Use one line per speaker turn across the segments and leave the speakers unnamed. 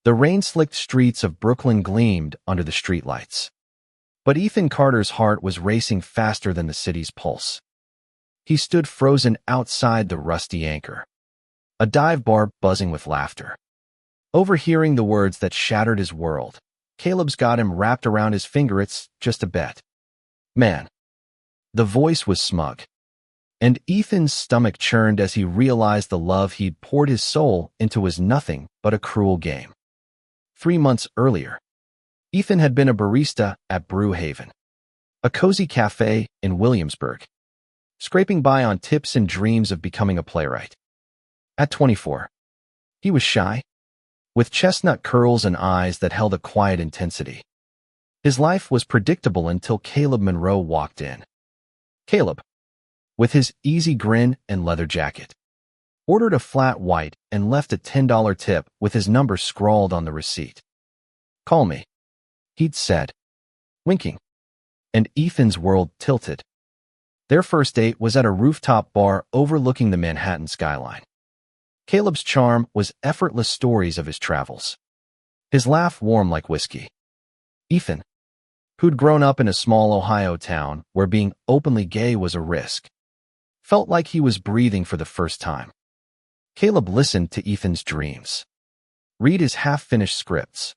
The rain-slicked streets of Brooklyn gleamed under the streetlights. But Ethan Carter's heart was racing faster than the city's pulse. He stood frozen outside the Rusty Anchor, a dive bar buzzing with laughter. Overhearing the words that shattered his world, Caleb's got him wrapped around his finger. It's just a bet. Man. The voice was smug, and Ethan's stomach churned as he realized the love he'd poured his soul into was nothing but a cruel game. 3 months earlier, Ethan had been a barista at Brew Haven, a cozy cafe in Williamsburg, scraping by on tips and dreams of becoming a playwright. At 24, he was shy, with chestnut curls and eyes that held a quiet intensity. His life was predictable until Caleb Monroe walked in. Caleb, with his easy grin and leather jacket, ordered a flat white and left a $10 tip with his number scrawled on the receipt. "Call me," he'd said, winking, and Ethan's world tilted. Their first date was at a rooftop bar overlooking the Manhattan skyline. Caleb's charm was effortless stories of his travels, his laugh warm like whiskey. Ethan, who'd grown up in a small Ohio town where being openly gay was a risk, felt like he was breathing for the first time. Caleb listened to Ethan's dreams, read his half-finished scripts,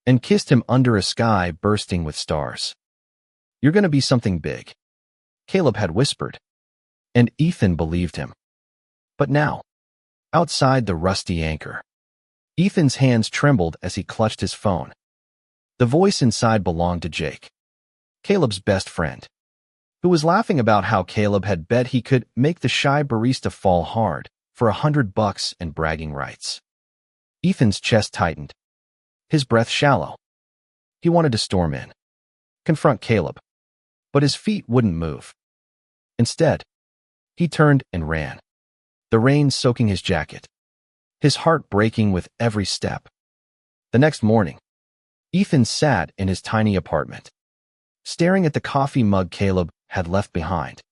and kissed him under a sky bursting with stars. "You're going to be something big," Caleb had whispered, and Ethan believed him. But now, outside the Rusty Anchor, Ethan's hands trembled as he clutched his phone. The voice inside belonged to Jake, Caleb's best friend, who was laughing about how Caleb had bet he could make the shy barista fall hard for $100 and bragging rights. Ethan's chest tightened, his breath shallow. He wanted to storm in, confront Caleb, but his feet wouldn't move. Instead, he turned and ran, the rain soaking his jacket, his heart breaking with every step. The next morning, Ethan sat in his tiny apartment, staring at the coffee mug Caleb had left behind.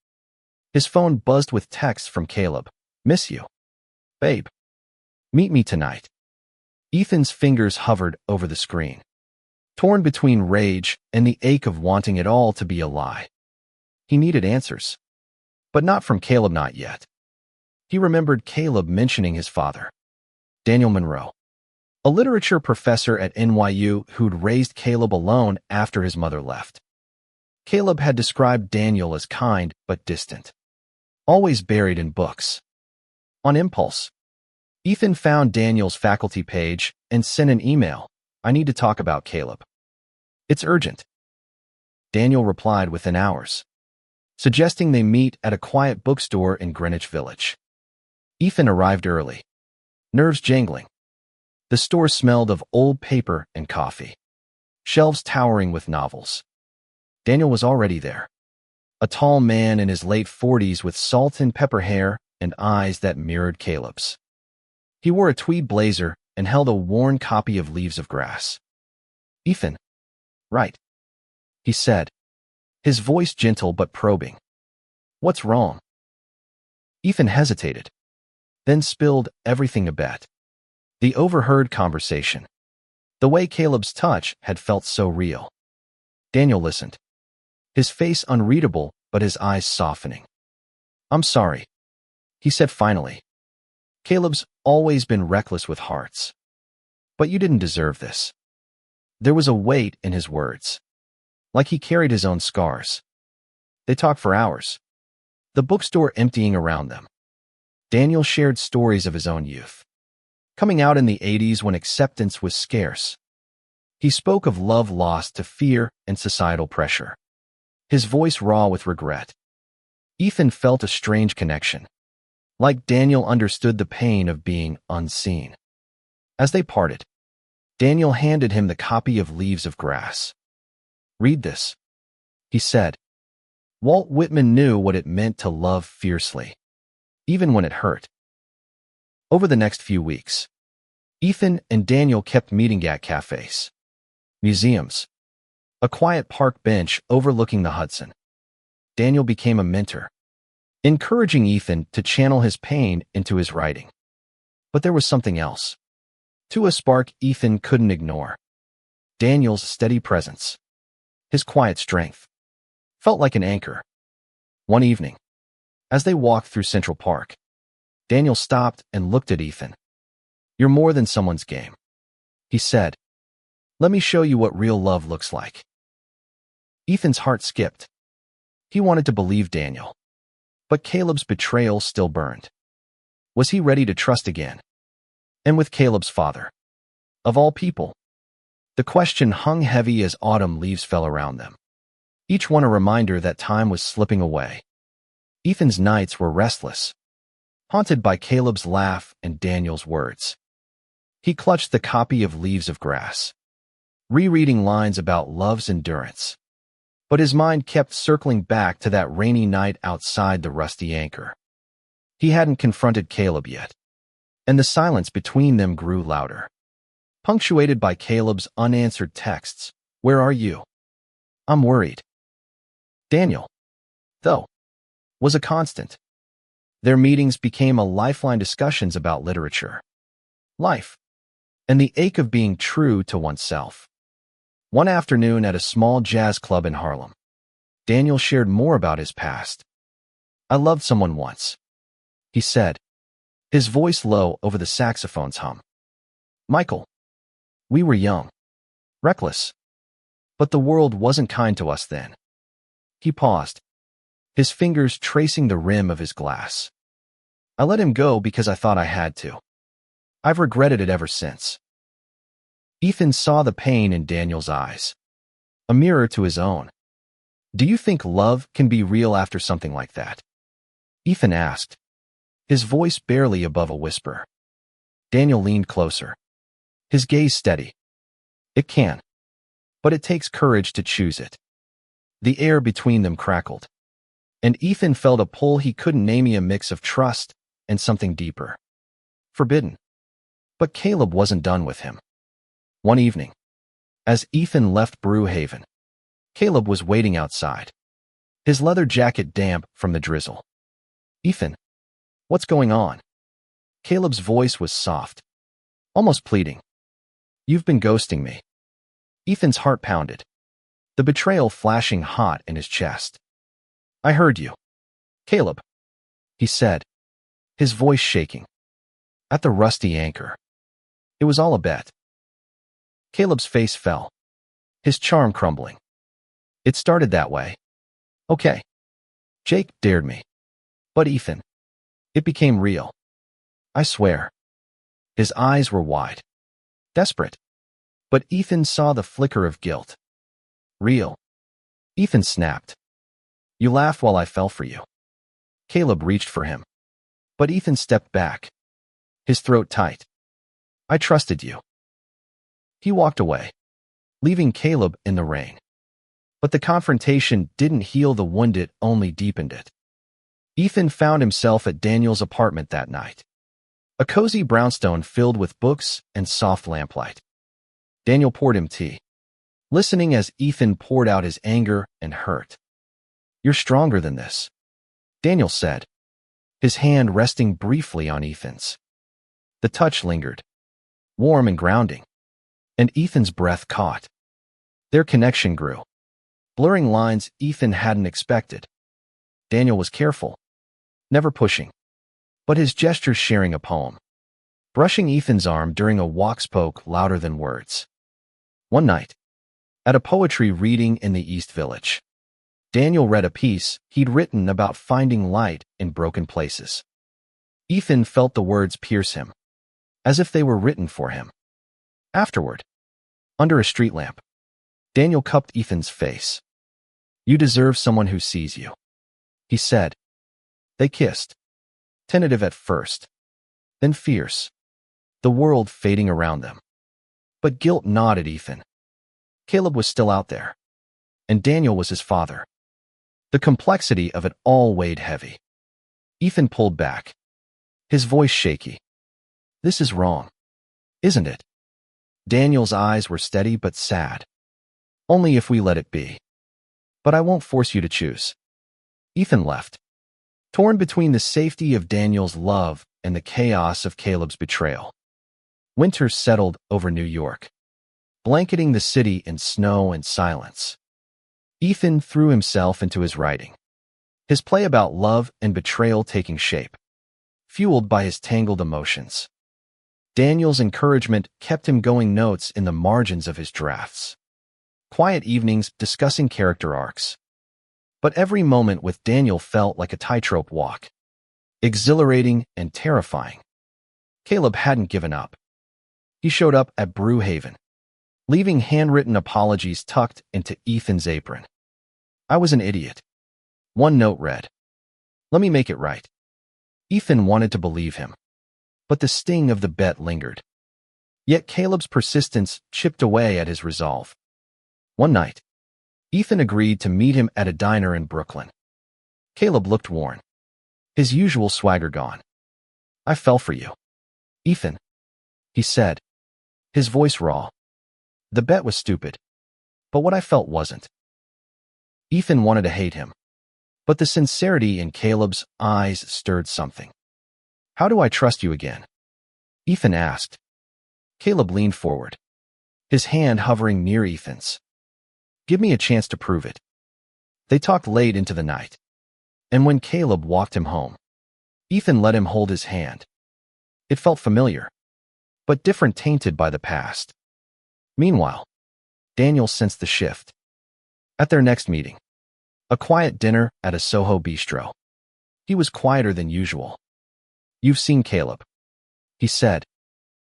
His phone buzzed with texts from Caleb. "Miss you. Babe. Meet me tonight." Ethan's fingers hovered over the screen, torn between rage and the ache of wanting it all to be a lie. He needed answers, but not from Caleb, not yet. He remembered Caleb mentioning his father, Daniel Monroe, a literature professor at NYU who'd raised Caleb alone after his mother left. Caleb had described Daniel as kind but distant, always buried in books. On impulse, Ethan found Daniel's faculty page and sent an email. "I need to talk about Caleb. It's urgent." Daniel replied within hours, suggesting they meet at a quiet bookstore in Greenwich Village. Ethan arrived early, nerves jangling. The store smelled of old paper and coffee, shelves towering with novels. Daniel was already there, a tall man in his late 40s with salt and pepper hair and eyes that mirrored Caleb's. He wore a tweed blazer and held a worn copy of Leaves of Grass. "Ethan." "Right," he said, his voice gentle but probing. "What's wrong?" Ethan hesitated, then spilled everything a bit. The overheard conversation, the way Caleb's touch had felt so real. Daniel listened, his face unreadable but his eyes softening. "I'm sorry," he said finally. "Caleb's always been reckless with hearts. But you didn't deserve this." There was a weight in his words, like he carried his own scars. They talked for hours, the bookstore emptying around them. Daniel shared stories of his own youth, coming out in the 80s when acceptance was scarce. He spoke of love lost to fear and societal pressure, his voice raw with regret. Ethan felt a strange connection, like Daniel understood the pain of being unseen. As they parted, Daniel handed him the copy of Leaves of Grass. "Read this," he said. Walt Whitman knew what it meant to love fiercely, even when it hurt. Over the next few weeks, Ethan and Daniel kept meeting at cafes, museums, a quiet park bench overlooking the Hudson. Daniel became a mentor, encouraging Ethan to channel his pain into his writing. But there was something else. To a spark Ethan couldn't ignore. Daniel's steady presence, his quiet strength, felt like an anchor. One evening, as they walked through Central Park, Daniel stopped and looked at Ethan. "You're more than someone's game," he said. "Let me show you what real love looks like." Ethan's heart skipped. He wanted to believe Daniel, but Caleb's betrayal still burned. Was he ready to trust again? And with Caleb's father, of all people? The question hung heavy as autumn leaves fell around them, each one a reminder that time was slipping away. Ethan's nights were restless, haunted by Caleb's laugh and Daniel's words. He clutched the copy of Leaves of Grass, rereading lines about love's endurance. But his mind kept circling back to that rainy night outside the Rusty Anchor. He hadn't confronted Caleb yet, and the silence between them grew louder, punctuated by Caleb's unanswered texts. "Where are you? I'm worried." Daniel, though, was a constant. Their meetings became a lifeline, discussions about literature, life, and the ache of being true to oneself. One afternoon at a small jazz club in Harlem, Daniel shared more about his past. "I loved someone once," he said, his voice low over the saxophone's hum. "Michael. We were young, reckless, but the world wasn't kind to us then." He paused, his fingers tracing the rim of his glass. "I let him go because I thought I had to. I've regretted it ever since." Ethan saw the pain in Daniel's eyes, a mirror to his own. "Do you think love can be real after something like that?" Ethan asked, his voice barely above a whisper. Daniel leaned closer, his gaze steady. "It can, but it takes courage to choose it." The air between them crackled, and Ethan felt a pull he couldn't name, a mix of trust and something deeper, forbidden. But Caleb wasn't done with him. One evening, as Ethan left Brew Haven, Caleb was waiting outside, his leather jacket damp from the drizzle. "Ethan, what's going on?" Caleb's voice was soft, almost pleading. "You've been ghosting me." Ethan's heart pounded, the betrayal flashing hot in his chest. "I heard you, Caleb," he said, his voice shaking. "At the Rusty Anchor. It was all a bet." Caleb's face fell, his charm crumbling. "It started that way. Okay. Jake dared me. But Ethan, it became real. I swear." His eyes were wide, desperate. But Ethan saw the flicker of guilt. "Real?" Ethan snapped. "You laughed while I fell for you." Caleb reached for him, but Ethan stepped back, his throat tight. "I trusted you." He walked away, leaving Caleb in the rain. But the confrontation didn't heal the wound, it only deepened it. Ethan found himself at Daniel's apartment that night, a cozy brownstone filled with books and soft lamplight. Daniel poured him tea, listening as Ethan poured out his anger and hurt. "You're stronger than this," Daniel said, his hand resting briefly on Ethan's. The touch lingered, warm and grounding, and Ethan's breath caught. Their connection grew, blurring lines Ethan hadn't expected. Daniel was careful, never pushing, but his gestures sharing a poem. Brushing Ethan's arm during a walk spoke louder than words. One night, at a poetry reading in the East Village, Daniel read a piece he'd written about finding light in broken places. Ethan felt the words pierce him, as if they were written for him. Afterward, under a street lamp, Daniel cupped Ethan's face. "You deserve someone who sees you," he said. They kissed, tentative at first, then fierce, the world fading around them. But guilt gnawed at Ethan. Caleb was still out there, and Daniel was his father. The complexity of it all weighed heavy. Ethan pulled back, his voice shaky. "This is wrong, isn't it?" Daniel's eyes were steady but sad. "Only if we let it be. But I won't force you to choose." Ethan left, torn between the safety of Daniel's love and the chaos of Caleb's betrayal. Winter settled over New York, blanketing the city in snow and silence. Ethan threw himself into his writing, his play about love and betrayal taking shape, fueled by his tangled emotions. Daniel's encouragement kept him going, notes in the margins of his drafts. Quiet evenings discussing character arcs. But every moment with Daniel felt like a tightrope walk, exhilarating and terrifying. Caleb hadn't given up. He showed up at Brewhaven, leaving handwritten apologies tucked into Ethan's apron. "I was an idiot." One note read, "Let me make it right." Ethan wanted to believe him, but the sting of the bet lingered. Yet Caleb's persistence chipped away at his resolve. One night, Ethan agreed to meet him at a diner in Brooklyn. Caleb looked worn, his usual swagger gone. "I fell for you, Ethan," he said, his voice raw. "The bet was stupid, but what I felt wasn't." Ethan wanted to hate him, but the sincerity in Caleb's eyes stirred something. "How do I trust you again?" Ethan asked. Caleb leaned forward, his hand hovering near Ethan's. "Give me a chance to prove it." They talked late into the night, and when Caleb walked him home, Ethan let him hold his hand. It felt familiar, but different, tainted by the past. Meanwhile, Daniel sensed the shift. At their next meeting, a quiet dinner at a Soho bistro, he was quieter than usual. "You've seen Caleb," he said.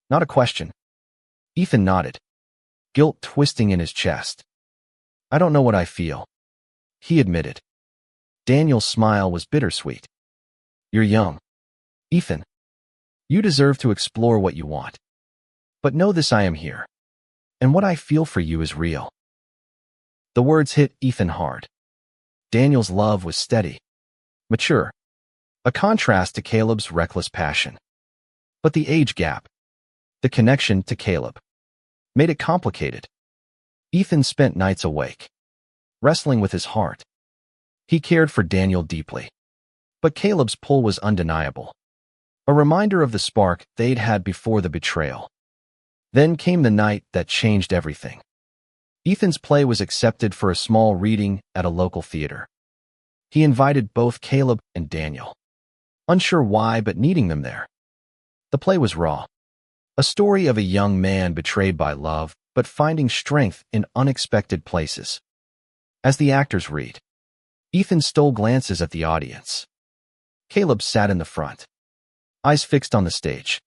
Not a question. Ethan nodded, guilt twisting in his chest. "I don't know what I feel," he admitted. Daniel's smile was bittersweet. "You're young, Ethan. You deserve to explore what you want. But know this: I am here, and what I feel for you is real." The words hit Ethan hard. Daniel's love was steady, mature, a contrast to Caleb's reckless passion. But the age gap, the connection to Caleb, made it complicated. Ethan spent nights awake, wrestling with his heart. He cared for Daniel deeply, but Caleb's pull was undeniable, a reminder of the spark they'd had before the betrayal. Then came the night that changed everything. Ethan's play was accepted for a small reading at a local theater. He invited both Caleb and Daniel, unsure why but needing them there. The play was raw, a story of a young man betrayed by love but finding strength in unexpected places. As the actors read, Ethan stole glances at the audience. Caleb sat in the front, eyes fixed on the stage,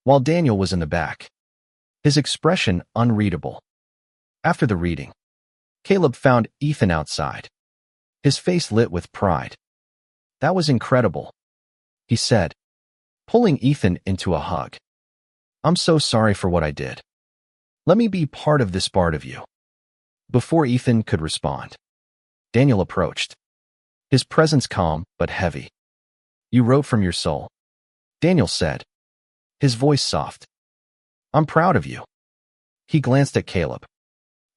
while Daniel was in the back, his expression unreadable. After the reading, Caleb found Ethan outside, his face lit with pride. "That was incredible," he said, pulling Ethan into a hug. "I'm so sorry for what I did. Let me be part of this part of you." Before Ethan could respond, Daniel approached, his presence calm but heavy. "You wrote from your soul," Daniel said, his voice soft. "I'm proud of you." He glanced at Caleb,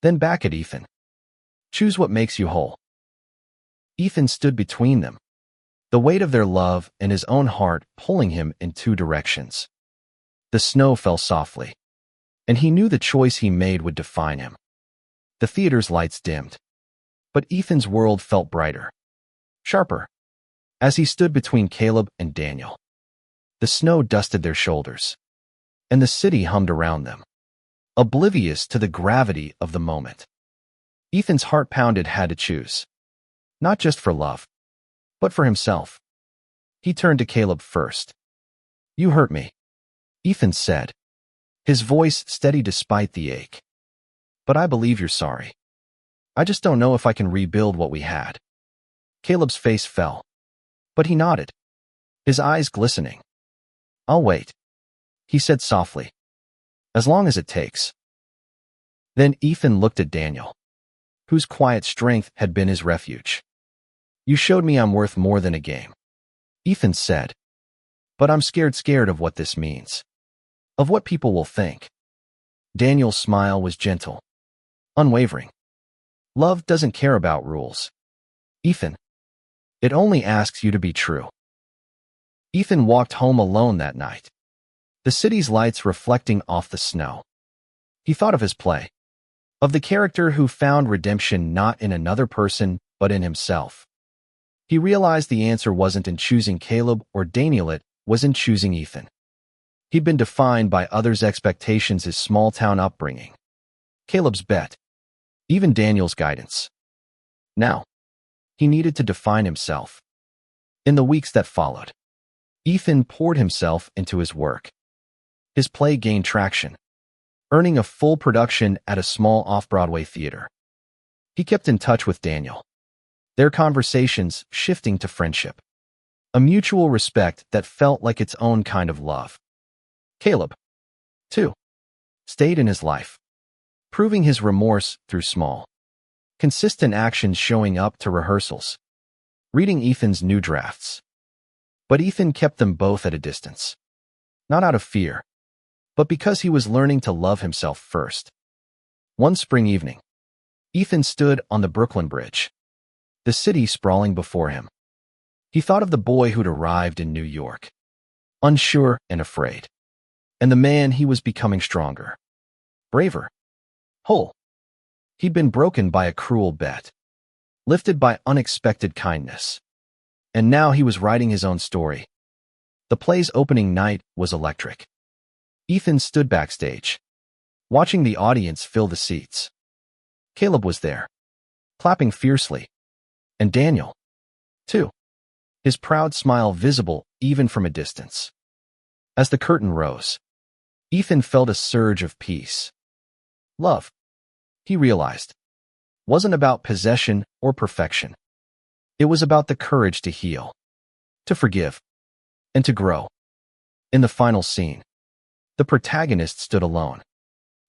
then back at Ethan. "Choose what makes you whole." Ethan stood between them, the weight of their love and his own heart pulling him in two directions. The snow fell softly, and he knew the choice he made would define him. The theater's lights dimmed, but Ethan's world felt brighter, sharper, as he stood between Caleb and Daniel. The snow dusted their shoulders, and the city hummed around them, oblivious to the gravity of the moment. Ethan's heart pounded, had to choose, not just for love, but for himself. He turned to Caleb first. "You hurt me," Ethan said, his voice steady despite the ache. "But I believe you're sorry. I just don't know if I can rebuild what we had." Caleb's face fell, but he nodded, his eyes glistening. "I'll wait," he said softly, "as long as it takes." Then Ethan looked at Daniel, whose quiet strength had been his refuge. "You showed me I'm worth more than a game," Ethan said. "But I'm scared of what this means, of what people will think." Daniel's smile was gentle, unwavering. "Love doesn't care about rules, Ethan. It only asks you to be true." Ethan walked home alone that night, the city's lights reflecting off the snow. He thought of his play, of the character who found redemption not in another person, but in himself. He realized the answer wasn't in choosing Caleb or Daniel, it was in choosing Ethan. He'd been defined by others' expectations, his small-town upbringing, Caleb's bet, even Daniel's guidance. Now, he needed to define himself. In the weeks that followed, Ethan poured himself into his work. His play gained traction, earning a full production at a small off-Broadway theater. He kept in touch with Daniel, their conversations shifting to friendship, a mutual respect that felt like its own kind of love. Caleb, too, stayed in his life, proving his remorse through small, consistent actions, showing up to rehearsals, reading Ethan's new drafts. But Ethan kept them both at a distance, not out of fear, but because he was learning to love himself first. One spring evening, Ethan stood on the Brooklyn Bridge, the city sprawling before him. He thought of the boy who'd arrived in New York, unsure and afraid, and the man he was becoming, stronger, braver, whole. He'd been broken by a cruel bet, lifted by unexpected kindness, and now he was writing his own story. The play's opening night was electric. Ethan stood backstage, watching the audience fill the seats. Caleb was there, clapping fiercely, and Daniel, too, his proud smile visible even from a distance. As the curtain rose, Ethan felt a surge of peace. Love, he realized, wasn't about possession or perfection. It was about the courage to heal, to forgive, and to grow. In the final scene, the protagonist stood alone,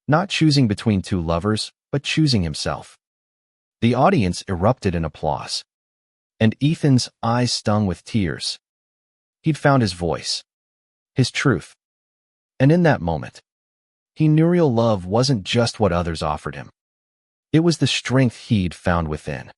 not choosing between two lovers, but choosing himself. The audience erupted in applause, and Ethan's eyes stung with tears. He'd found his voice, his truth. And in that moment, he knew real love wasn't just what others offered him. It was the strength he'd found within.